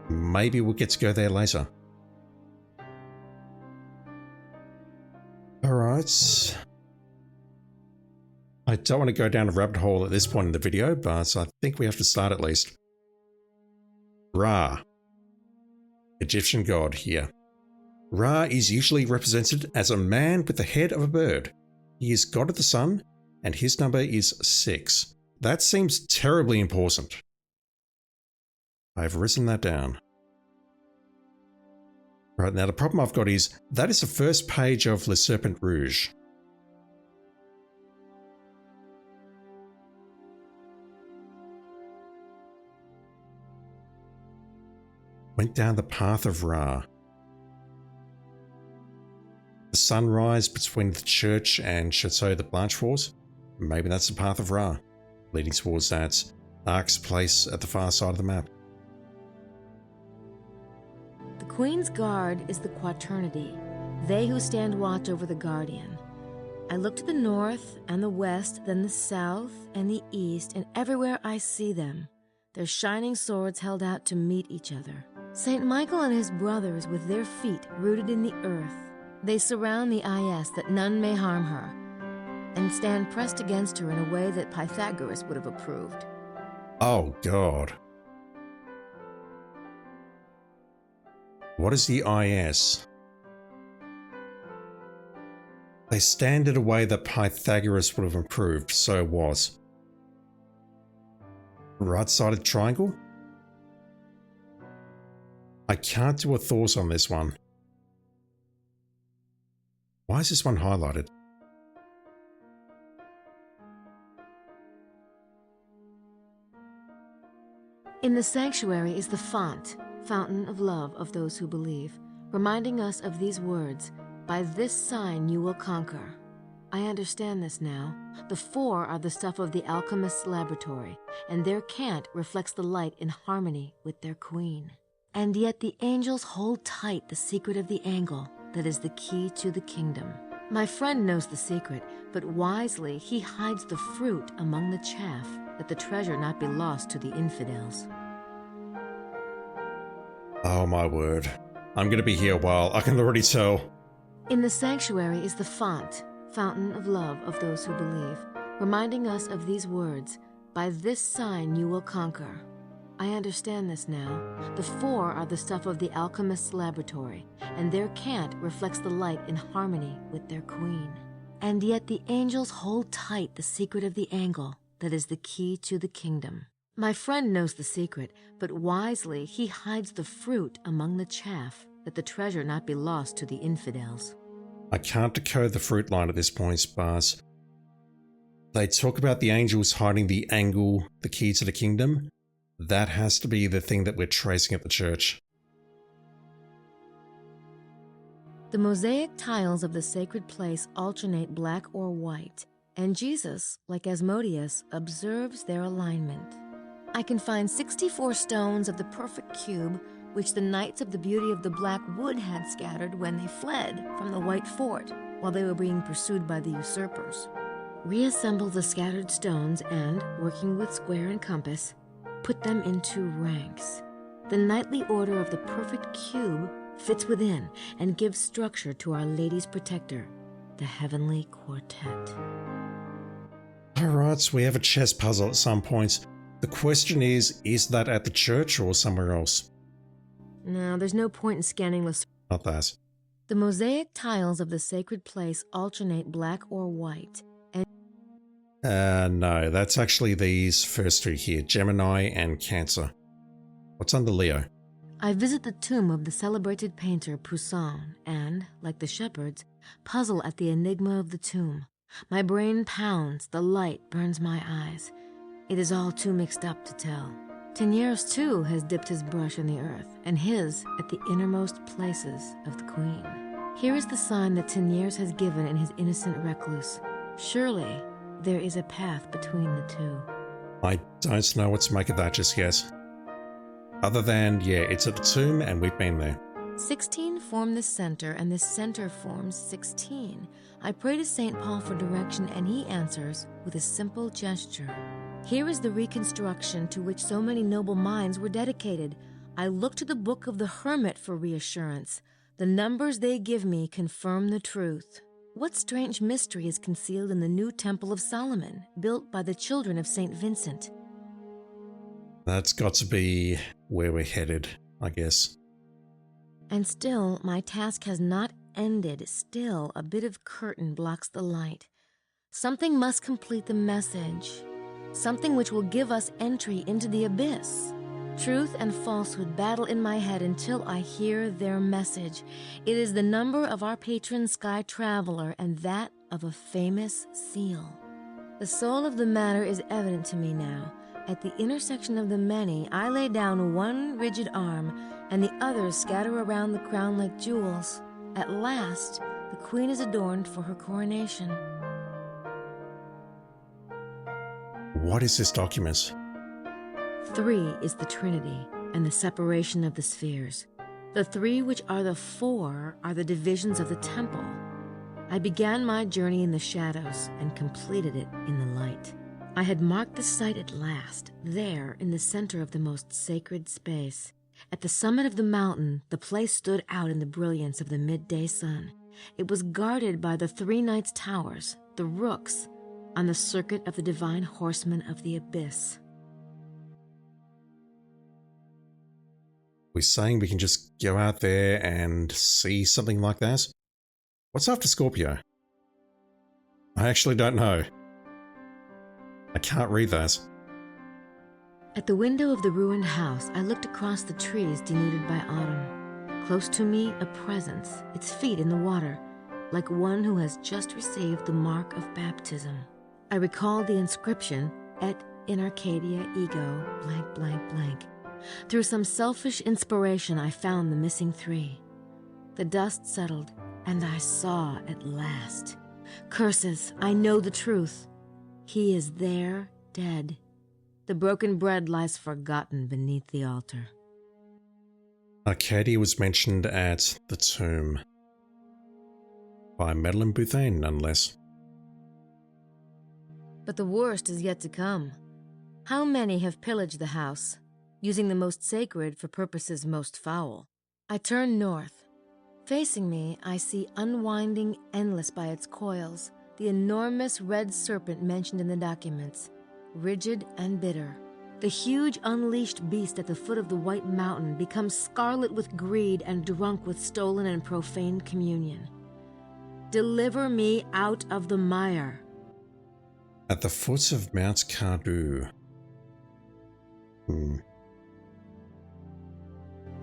Maybe we'll get to go there later. Alright. I don't want to go down a rabbit hole at this point in the video, but I think we have to start at least. Ra. Egyptian god here. Ra is usually represented as a man with the head of a bird. He is god of the sun, and his number is 6. That seems terribly important. I've written that down. Right, now the problem I've got is, that is the first page of Le Serpent Rouge. Went down the path of Ra. The sunrise between the church and Chateau de Blanchefort. Maybe that's the path of Ra, leading towards that Ark's place at the far side of the map. The Queen's Guard is the Quaternity, they who stand watch over the Guardian. I look to the north and the west, then the south and the east, and everywhere I see them, their shining swords held out to meet each other. Saint Michael and his brothers with their feet rooted in the earth. They surround the IS that none may harm her, and stand pressed against her in a way that Pythagoras would have approved. Oh God. What is the IS? They stand in a way that Pythagoras would have approved, so what? Right-sided triangle? I can't do a thought on this one. Why is this one highlighted? In the sanctuary is the font, fountain of love of those who believe, reminding us of these words, "By this sign you will conquer." I understand this now. The four are the stuff of the alchemist's laboratory, and their cant reflects the light in harmony with their queen. And yet the angels hold tight the secret of the angle that is the key to the kingdom. My friend knows the secret, but wisely he hides the fruit among the chaff, that the treasure not be lost to the infidels. Oh my word. I'm going to be here a while, I can already tell. In the sanctuary is the font, fountain of love of those who believe, reminding us of these words, "By this sign you will conquer." I understand this now. The four are the stuff of the alchemist's laboratory, and their cant reflects the light in harmony with their queen. And yet the angels hold tight the secret of the angle that is the key to the kingdom. My friend knows the secret, but wisely he hides the fruit among the chaff, that the treasure not be lost to the infidels. I can't decode the fruit line at this point, but they talk about the angels hiding the angle, the key to the kingdom. That has to be the thing that we're tracing at the church. The mosaic tiles of the sacred place alternate black or white, and Jesus, like Asmodeus, observes their alignment. I can find 64 stones of the perfect cube, which the Knights of the Beauty of the Black Wood had scattered when they fled from the White Fort while they were being pursued by the usurpers. Reassemble the scattered stones and, working with square and compass, put them into ranks. The knightly order of the perfect cube fits within and gives structure to Our Lady's protector, the Heavenly Quartet. Alright, so we have a chess puzzle at some point. The question is that at the church or somewhere else? No, there's no point in scanning the... Not that. The mosaic tiles of the sacred place alternate black or white, and... No, that's actually these first two here, Gemini and Cancer. What's under Leo? I visit the tomb of the celebrated painter Poussin and, like the shepherds, puzzle at the enigma of the tomb. My brain pounds, the light burns my eyes. It is all too mixed up to tell. Teniers, too, has dipped his brush in the earth, and his at the innermost places of the queen. Here is the sign that Teniers has given in his innocent recluse. Surely, there is a path between the two. I don't know what to make of that just yet. Other than, yeah, it's at the tomb and we've been there. 16 form the center, and this center forms 16. I pray to St. Paul for direction, and he answers with a simple gesture. Here is the reconstruction to which so many noble minds were dedicated. I look to the Book of the Hermit for reassurance. The numbers they give me confirm the truth. What strange mystery is concealed in the new Temple of Solomon, built by the children of St. Vincent? That's got to be where we're headed, I guess. And still, my task has not ended. Still, a bit of curtain blocks the light. Something must complete the message. Something which will give us entry into the abyss. Truth and falsehood battle in my head until I hear their message. It is the number of our patron sky traveler and that of a famous seal. The soul of the matter is evident to me now. At the intersection of the many, I lay down one rigid arm, and the others scatter around the crown like jewels. At last, the queen is adorned for her coronation. What is this document? 3 is the Trinity and the separation of the spheres. The 3 which are the 4 are the divisions of the temple. I began my journey in the shadows and completed it in the light. I had marked the site at last, there in the center of the most sacred space. At the summit of the mountain, the place stood out in the brilliance of the midday sun. It was guarded by the 3 knights' towers, the rooks, on the circuit of the divine horsemen of the abyss. We're saying we can just go out there and see something like that? What's after Scorpio? I actually don't know. I can't read that. At the window of the ruined house, I looked across the trees denuded by autumn. Close to me, a presence, its feet in the water, like one who has just received the mark of baptism. I recalled the inscription, Et in Arcadia ego, blank, blank, blank. Through some selfish inspiration, I found the missing three. The dust settled, and I saw at last. Curses, I know the truth. He is there, dead. The broken bread lies forgotten beneath the altar. Arcadia was mentioned at the tomb. By Madeleine Bouthane, nonetheless. But the worst is yet to come. How many have pillaged the house, using the most sacred for purposes most foul? I turn north. Facing me, I see unwinding endless by its coils, the enormous red serpent mentioned in the documents, rigid and bitter. The huge unleashed beast at the foot of the White Mountain becomes scarlet with greed and drunk with stolen and profaned communion. Deliver me out of the mire. At the foot of Mount Cardew.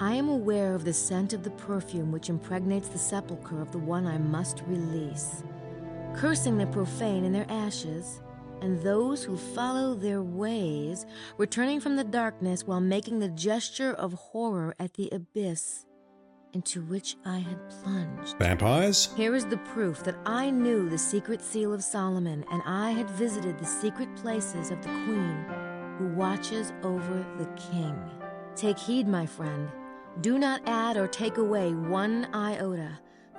I am aware of the scent of the perfume which impregnates the sepulchre of the one I must release, cursing the profane in their ashes, and those who follow their ways, returning from the darkness while making the gesture of horror at the abyss into which I had plunged. Vampires? Here is the proof that I knew the secret seal of Solomon, and I had visited the secret places of the queen who watches over the king. Take heed, my friend. Do not add or take away one iota.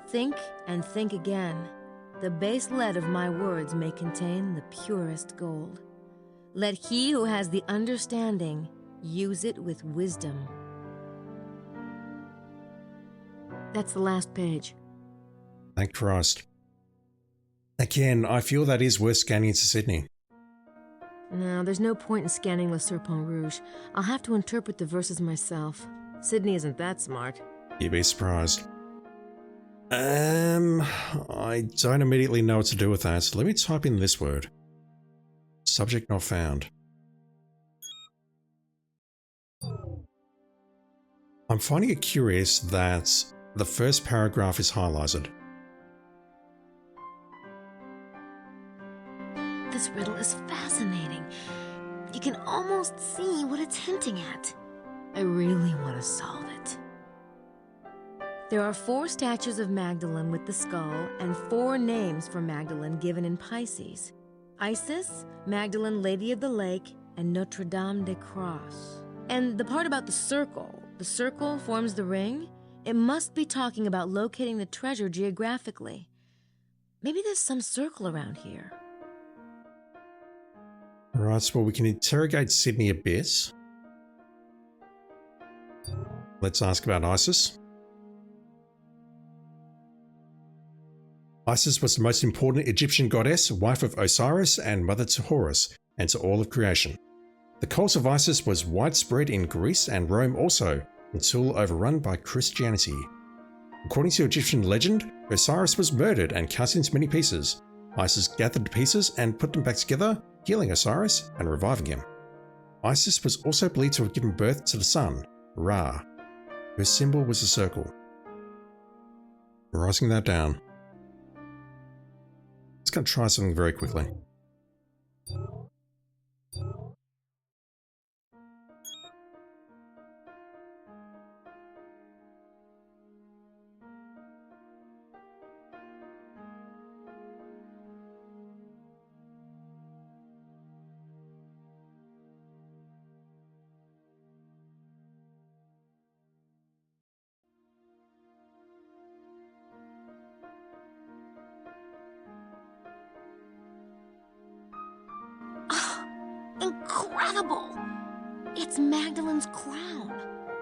Think and think again. The base lead of my words may contain the purest gold. Let he who has the understanding use it with wisdom. That's the last page. Thank Christ. Again, I feel that is worth scanning into Sydney. No, there's no point in scanning Le Serpent Rouge. I'll have to interpret the verses myself. Sydney isn't that smart. You'd be surprised. I don't immediately know what to do with that. Let me type in this word. Subject not found. I'm finding it curious that the first paragraph is highlighted. This riddle is fascinating. You can almost see what it's hinting at. I really want to solve it. There are 4 statues of Magdalene with the skull and 4 names for Magdalene given in Pisces. Isis, Magdalene Lady of the Lake, and Notre Dame de Cross. And the part about the circle forms the ring. It must be talking about locating the treasure geographically. Maybe there's some circle around here. Right, well, we can interrogate Sydney a bit. Let's ask about Isis. Isis was the most important Egyptian goddess, wife of Osiris and mother to Horus, and to all of creation. The cult of Isis was widespread in Greece and Rome also, until overrun by Christianity. According to Egyptian legend, Osiris was murdered and cut into many pieces. Isis gathered the pieces and put them back together, healing Osiris and reviving him. Isis was also believed to have given birth to the sun, Ra. Her symbol was a circle. Writing that down. Let's go try something very quickly. Incredible! It's Magdalene's crown.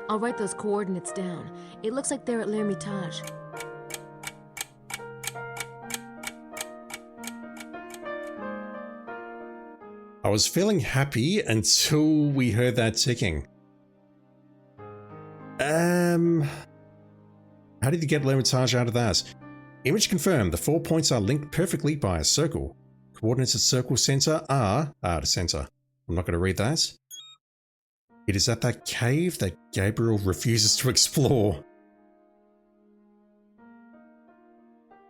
I'll write those coordinates down. It looks like they're at l'Hermitage. I was feeling happy until we heard that ticking. How did you get l'Hermitage out of that? Image confirmed. The 4 points are linked perfectly by a circle. Coordinates of circle center are the center. I'm not going to read that. It is at that cave that Gabriel refuses to explore.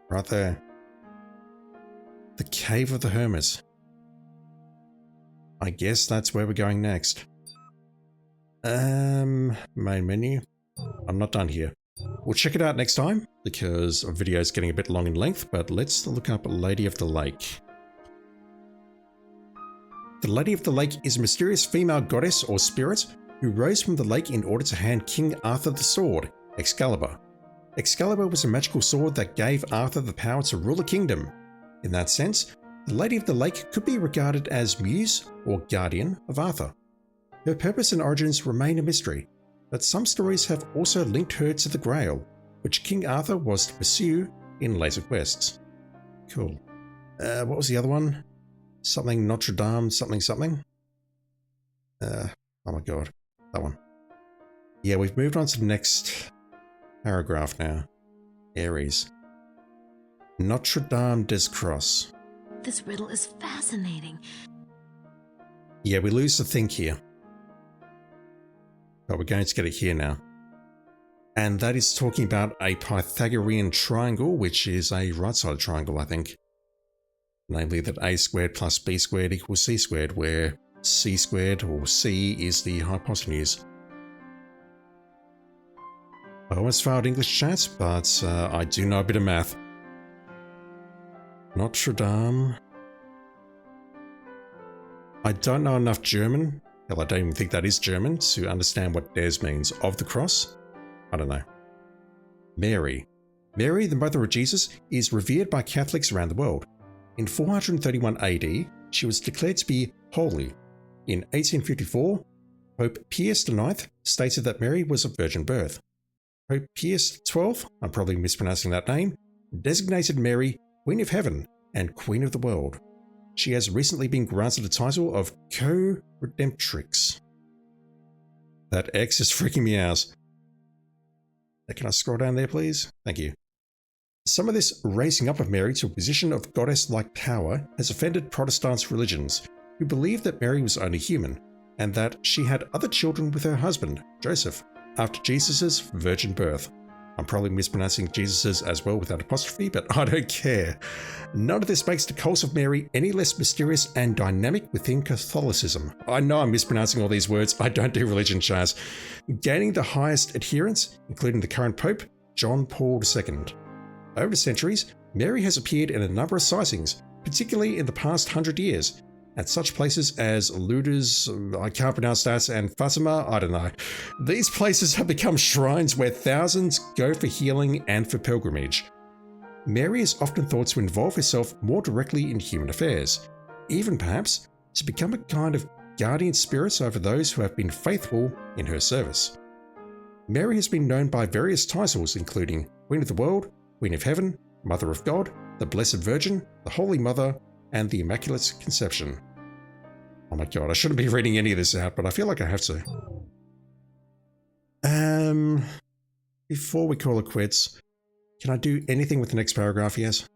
Right there. The Cave of the Hermit. I guess that's where we're going next. Main menu. I'm not done here. We'll check it out next time, because our video is getting a bit long in length, but let's look up Lady of the Lake. The Lady of the Lake is a mysterious female goddess or spirit who rose from the lake in order to hand King Arthur the sword, Excalibur. Excalibur was a magical sword that gave Arthur the power to rule a kingdom. In that sense, the Lady of the Lake could be regarded as muse or guardian of Arthur. Her purpose and origins remain a mystery, but some stories have also linked her to the Grail, which King Arthur was to pursue in later quests. Cool. What was the other one? Something Notre Dame, something something? Oh my god, that one. Yeah, we've moved on to the next paragraph now. Ares. Notre Dame des Cross. This riddle is fascinating. Yeah, we lose the think here. But we're going to get it here now. And that is talking about a Pythagorean triangle, which is a right-sided triangle, I think. Namely that a squared plus b squared equals c squared, where c squared or c is the hypotenuse. I almost failed English chat, but I do know a bit of math. Notre Dame. I don't know enough German. Hell, I don't even think that is German to understand what des means. Of the cross? I don't know. Mary. Mary, the mother of Jesus, is revered by Catholics around the world. In 431 AD, she was declared to be holy. In 1854, Pope Pius IX stated that Mary was of virgin birth. Pope Pius XII, I'm probably mispronouncing that name, designated Mary Queen of Heaven and Queen of the World. She has recently been granted the title of Co-Redemptrix. That X is freaking me out. Can I scroll down there, please? Thank you. Some of this raising up of Mary to a position of goddess-like power has offended Protestant religions, who believe that Mary was only human, and that she had other children with her husband, Joseph, after Jesus' virgin birth. I'm probably mispronouncing Jesus's as well without apostrophe, but I don't care. None of this makes the cult of Mary any less mysterious and dynamic within Catholicism. I know I'm mispronouncing all these words, I don't do religion, Chaz. Gaining the highest adherents, including the current Pope, John Paul II. Over the centuries, Mary has appeared in a number of sightings, particularly in the past 100 years, at such places as Lourdes, I can't pronounce that, and Fatima, I don't know. These places have become shrines where thousands go for healing and for pilgrimage. Mary is often thought to involve herself more directly in human affairs, even perhaps to become a kind of guardian spirit over those who have been faithful in her service. Mary has been known by various titles including Queen of the World, Queen of Heaven, Mother of God, the Blessed Virgin, the Holy Mother, and the Immaculate Conception. Oh my god, I shouldn't be reading any of this out, but I feel like I have to. Before we call it quits, can I do anything with the next paragraph, yes?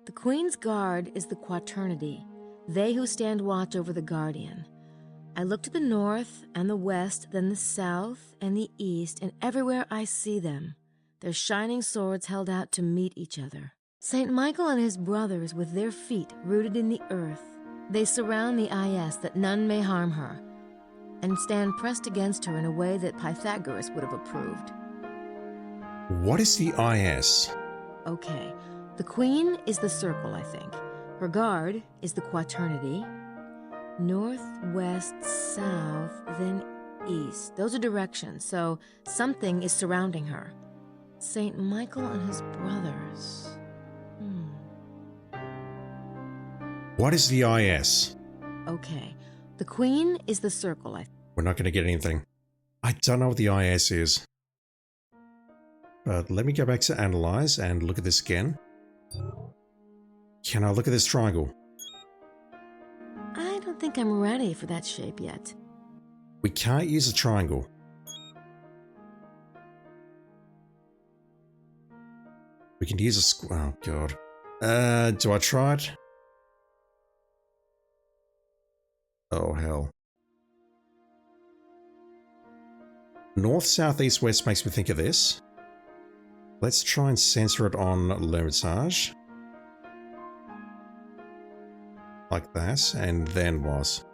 The Queen's Guard is the Quaternity, they who stand watch over the Guardian. I look to the north and the west, then the south and the east, and everywhere I see them, their shining swords held out to meet each other. Saint Michael and his brothers with their feet rooted in the earth, they surround the IS that none may harm her, and stand pressed against her in a way that Pythagoras would have approved. What is the IS? Okay, the Queen is the circle, I think. Her guard is the Quaternity. North, west, south, then east. Those are directions, so something is surrounding her. Saint Michael and his brothers. What is the IS? Okay, the Queen is the circle, We're not going to get anything. I don't know what the IS is. But let me go back to Analyze and look at this again. Can I look at this triangle? I don't think I'm ready for that shape yet. We can't use a triangle. We can use a oh god. Do I try it? Oh hell. North, south, east, west makes me think of this. Let's try and censor it on L'Hermitage. Like that, and then was.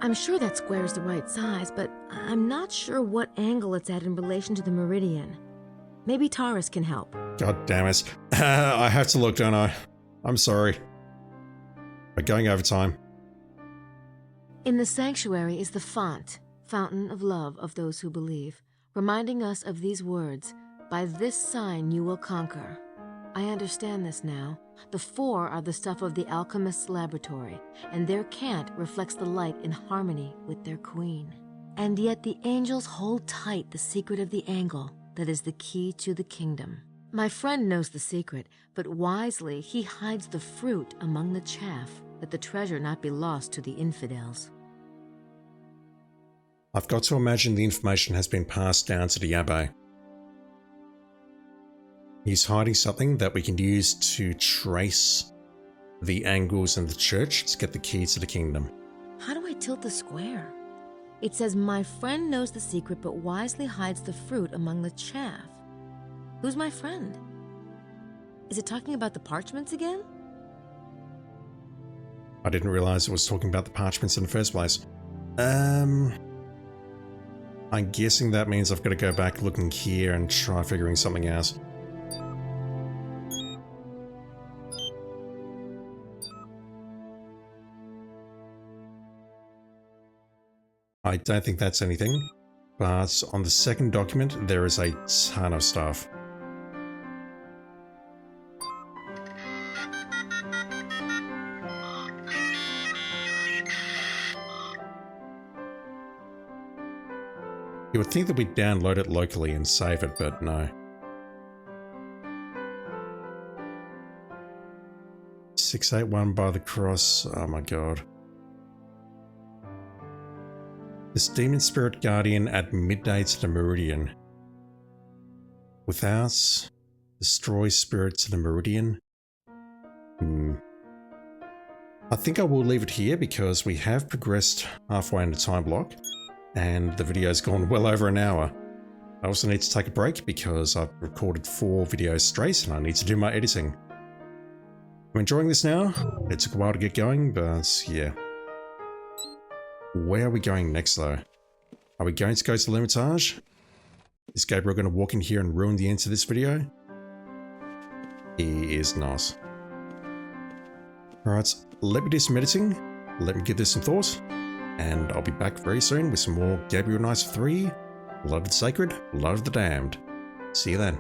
I'm sure that square is the right size, but I'm not sure what angle it's at in relation to the meridian. Maybe Taurus can help. God damn it. I have to look, don't I? I'm sorry. We're going over time. In the sanctuary is the font, Fountain of Love of Those Who Believe, reminding us of these words, "By this sign you will conquer." I understand this now. The four are the stuff of the alchemist's laboratory, and their cant reflects the light in harmony with their queen. And yet the angels hold tight the secret of the angle that is the key to the kingdom. My friend knows the secret, but wisely he hides the fruit among the chaff, that the treasure not be lost to the infidels. I've got to imagine the information has been passed down to the Abbe. He's hiding something that we can use to trace the angles in the church to get the key to the kingdom. How do I tilt the square? It says, my friend knows the secret but wisely hides the fruit among the chaff. Who's my friend? Is it talking about the parchments again? I didn't realize it was talking about the parchments in the first place. I'm guessing that means I've got to go back looking here and try figuring something out. I don't think that's anything, but on the second document there is a ton of stuff. You would think that we'd download it locally and save it, but no. 681 by the cross, oh my god. This demon spirit guardian at midday to the meridian. Without destroy spirit to the meridian. I think I will leave it here because we have progressed halfway in the time block and the video's gone well over an hour. I also need to take a break because I've recorded 4 videos straight and I need to do my editing. I'm enjoying this now. It took a while to get going, but yeah. Where are we going next though? Are we going to go to L'Hermitage? Is Gabriel going to walk in here and ruin the end to this video? He is not. Alright, let me do some editing, let me give this some thought, and I'll be back very soon with some more Gabriel Knight 3, Blood of the Sacred, Blood of the Damned. See you then.